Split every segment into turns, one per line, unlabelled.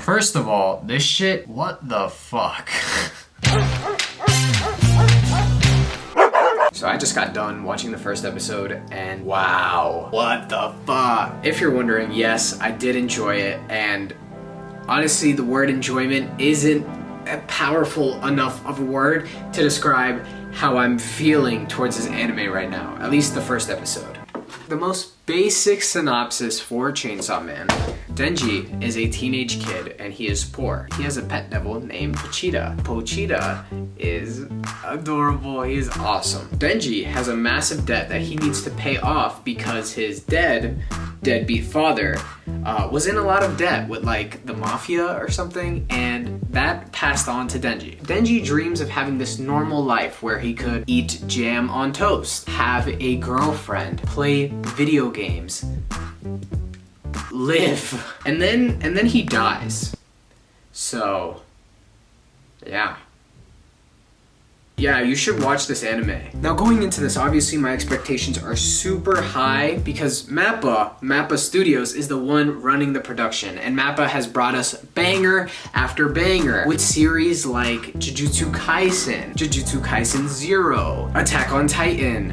First of all, this shit, what the fuck? So I just got done watching the first episode and wow, what the fuck? If you're wondering, yes, I did enjoy it, and honestly, the word enjoyment isn't a powerful enough of a word to describe how I'm feeling towards this anime right now, at least the first episode. The most basic synopsis for Chainsaw Man. Denji is a teenage kid and he is poor. He has a pet devil named Pochita. Pochita is adorable, he's awesome. Denji has a massive debt that he needs to pay off because his deadbeat father was in a lot of debt with like the mafia or something, and that passed on to Denji. Denji dreams of having this normal life where he could eat jam on toast, have a girlfriend, play video games, live, and then he dies. So yeah, you should watch this anime. Now going into this, obviously my expectations are super high because MAPPA Studios is the one running the production, and MAPPA has brought us banger after banger with series like Jujutsu Kaisen 0, Attack on Titan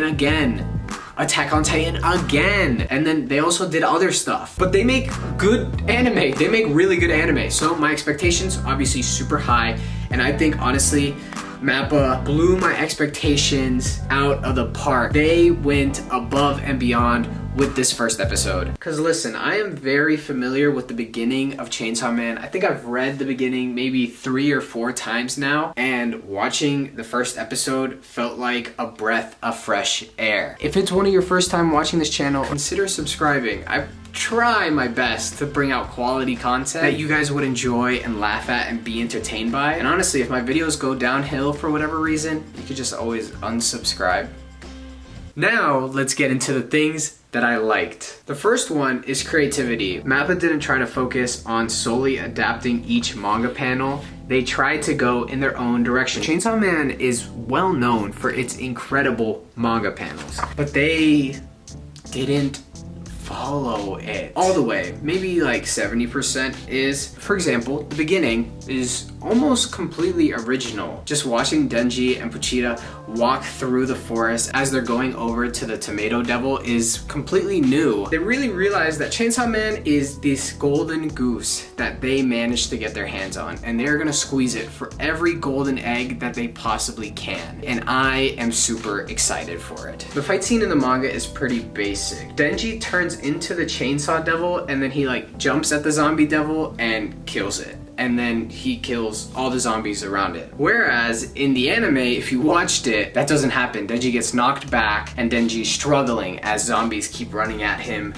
again, Attack on Titan again, and then they also did other stuff. But they make good anime, they make really good anime, so my expectations obviously super high, and I think honestly MAPPA blew my expectations out of the park. They went above and beyond with this first episode. Cause listen, I am very familiar with the beginning of Chainsaw Man. I think I've read the beginning maybe 3 or 4 times now, and watching the first episode felt like a breath of fresh air. If it's one of your first time watching this channel, consider subscribing. I try my best to bring out quality content that you guys would enjoy and laugh at and be entertained by. And honestly, if my videos go downhill for whatever reason, you could just always unsubscribe. Now, let's get into the things that I liked. The first one is creativity. MAPPA didn't try to focus on solely adapting each manga panel. They tried to go in their own direction. Chainsaw Man is well known for its incredible manga panels, but they didn't follow it all the way. Maybe like 70% is. For example, the beginning is almost completely original. Just watching Denji and Pochita walk through the forest as they're going over to the Tomato Devil is completely new. They really realized that Chainsaw Man is this golden goose that they managed to get their hands on, and they're gonna squeeze it for every golden egg that they possibly can, and I am super excited for it. The fight scene in the manga is pretty basic. Denji turns into the Chainsaw Devil, and then he like jumps at the zombie devil and kills it, and then he kills all the zombies around it. Whereas in the anime, if you watched it, that doesn't happen. Denji gets knocked back and Denji's struggling as zombies keep running at him.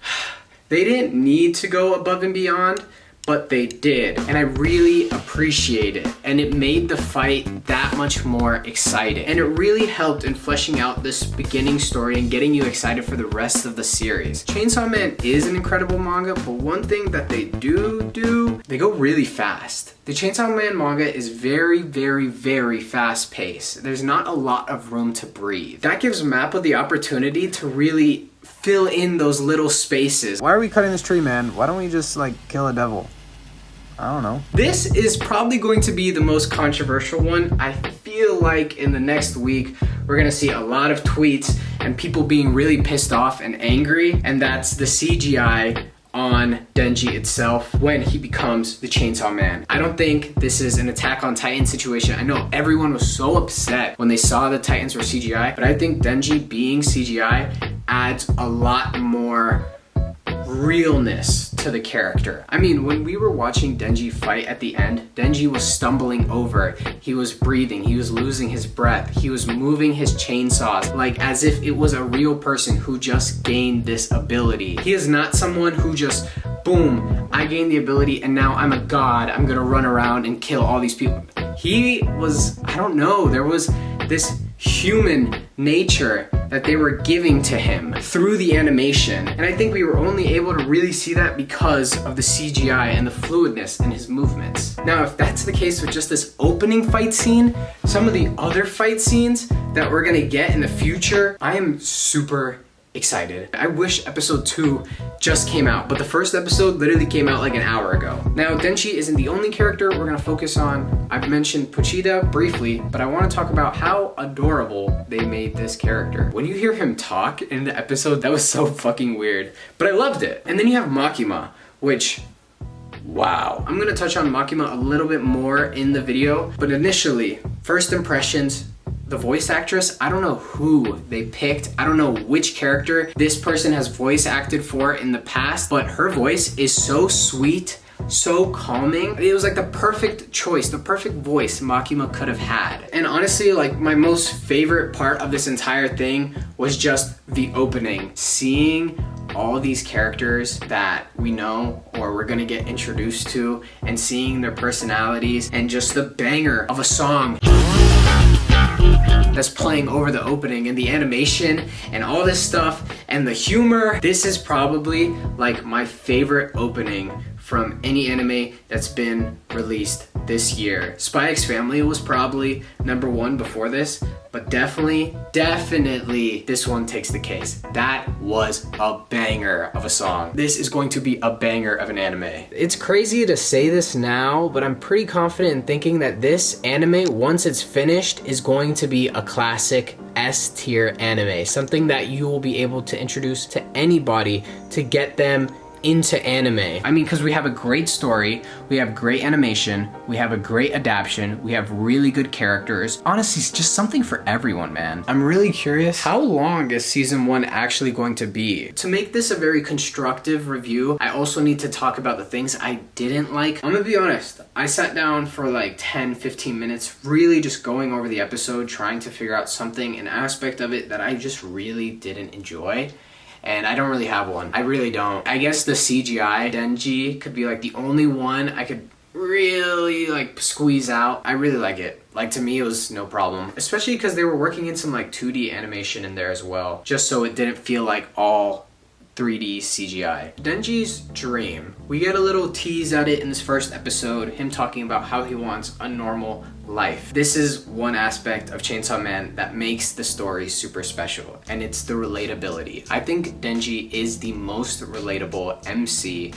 They didn't need to go above and beyond, but they did, and I really appreciate it, and it made the fight that much more exciting, and it really helped in fleshing out this beginning story and getting you excited for the rest of the series. Chainsaw Man is an incredible manga, but one thing that they do, they go really fast. The Chainsaw Man manga is very, very, very fast paced. There's not a lot of room to breathe. That gives MAPPA the opportunity to really fill in those little spaces.
Why are we cutting this tree, man? Why don't we just like kill a devil? I don't know.
This is probably going to be the most controversial one. I feel like in the next week, we're gonna see a lot of tweets and people being really pissed off and angry, and that's the CGI on Denji itself when he becomes the Chainsaw Man. I don't think this is an Attack on Titan situation. I know everyone was so upset when they saw the Titans were CGI, but I think Denji being CGI adds a lot more realness to the character. I mean, when we were watching Denji fight at the end, Denji was stumbling over, he was breathing, he was losing his breath, he was moving his chainsaws like as if it was a real person who just gained this ability. He is not someone who just, boom, I gained the ability and now I'm a god, I'm gonna run around and kill all these people. He was, I don't know, there was this human nature that they were giving to him through the animation, and I think we were only able to really see that because of the CGI and the fluidness in his movements. Now, if that's the case with just this opening fight scene, some of the other fight scenes that we're gonna get in the future, I am super excited. I wish episode 2 just came out, but the first episode literally came out like an hour ago. Now, Denji isn't the only character we're gonna focus on. I've mentioned Pochita briefly, but I wanna talk about how adorable they made this character. When you hear him talk in the episode, that was so fucking weird, but I loved it. And then you have Makima, which, wow. I'm gonna touch on Makima a little bit more in the video, but initially, first impressions, the voice actress, I don't know who they picked. I don't know which character this person has voice acted for in the past, but her voice is so sweet, so calming. It was like the perfect choice, the perfect voice Makima could have had. And honestly, like my most favorite part of this entire thing was just the opening. Seeing all these characters that we know or we're gonna get introduced to and seeing their personalities and just the banger of a song that's playing over the opening and the animation and all this stuff and the humor. This is probably like my favorite opening from any anime that's been released this year. Spy X Family was probably number 1 before this, but definitely this one takes the case. That was a banger of a song. This is going to be a banger of an anime. It's crazy to say this now, but I'm pretty confident in thinking that this anime, once it's finished, is going to be a classic S-tier anime. Something that you will be able to introduce to anybody to get them into anime. I mean, because we have a great story, we have great animation, we have a great adaptation, we have really good characters. Honestly, it's just something for everyone, man. I'm really curious, how long is season 1 actually going to be? To make this a very constructive review, I also need to talk about the things I didn't like. I'm gonna be honest, I sat down for like 10-15 minutes, really just going over the episode, trying to figure out something, an aspect of it that I just really didn't enjoy. And I don't really have one. I really don't. I guess the CGI Denji could be like the only one I could really like squeeze out. I really like it. Like to me, it was no problem. Especially because they were working in some like 2D animation in there as well. Just so it didn't feel like all 3D CGI. Denji's dream. We get a little tease at it in this first episode, him talking about how he wants a normal life. This is one aspect of Chainsaw Man that makes the story super special, and it's the relatability. I think Denji is the most relatable MC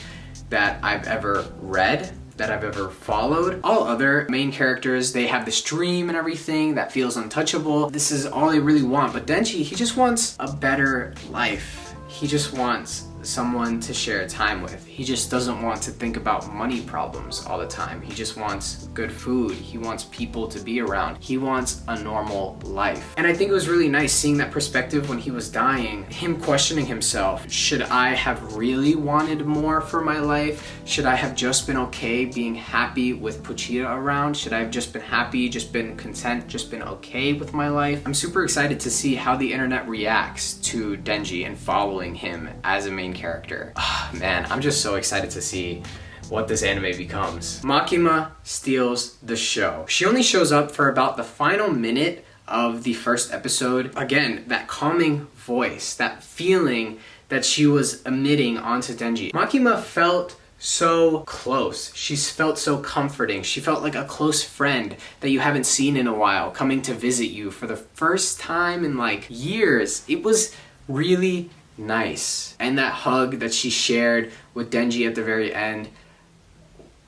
that I've ever read, that I've ever followed. All other main characters, they have this dream and everything that feels untouchable. This is all they really want, but Denji, he just wants a better life. He just wants someone to share time with. He just doesn't want to think about money problems all the time. He just wants good food. He wants people to be around. He wants a normal life. And I think it was really nice seeing that perspective when he was dying, him questioning himself. Should I have really wanted more for my life? Should I have just been okay being happy with Pochita around? Should I have just been happy, just been content, just been okay with my life? I'm super excited to see how the internet reacts to Denji and following him as a main character. Man, I'm just so excited to see what this anime becomes. Makima steals the show. She only shows up for about the final minute of the first episode. Again, that calming voice, that feeling that she was emitting onto Denji. Makima felt so close. She's felt so comforting. She felt like a close friend that you haven't seen in a while, coming to visit you for the first time in like years. It was really nice. And that hug that she shared with Denji at the very end,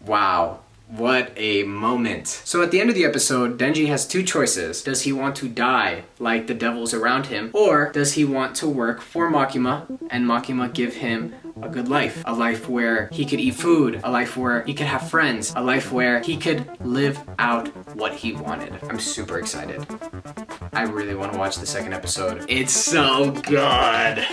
wow, what a moment. So at the end of the episode, Denji has 2 choices. Does he want to die like the devils around him, or does he want to work for Makima and Makima give him a good life? A life where he could eat food, a life where he could have friends, a life where he could live out what he wanted. I'm super excited. I really want to watch the second episode. It's so good.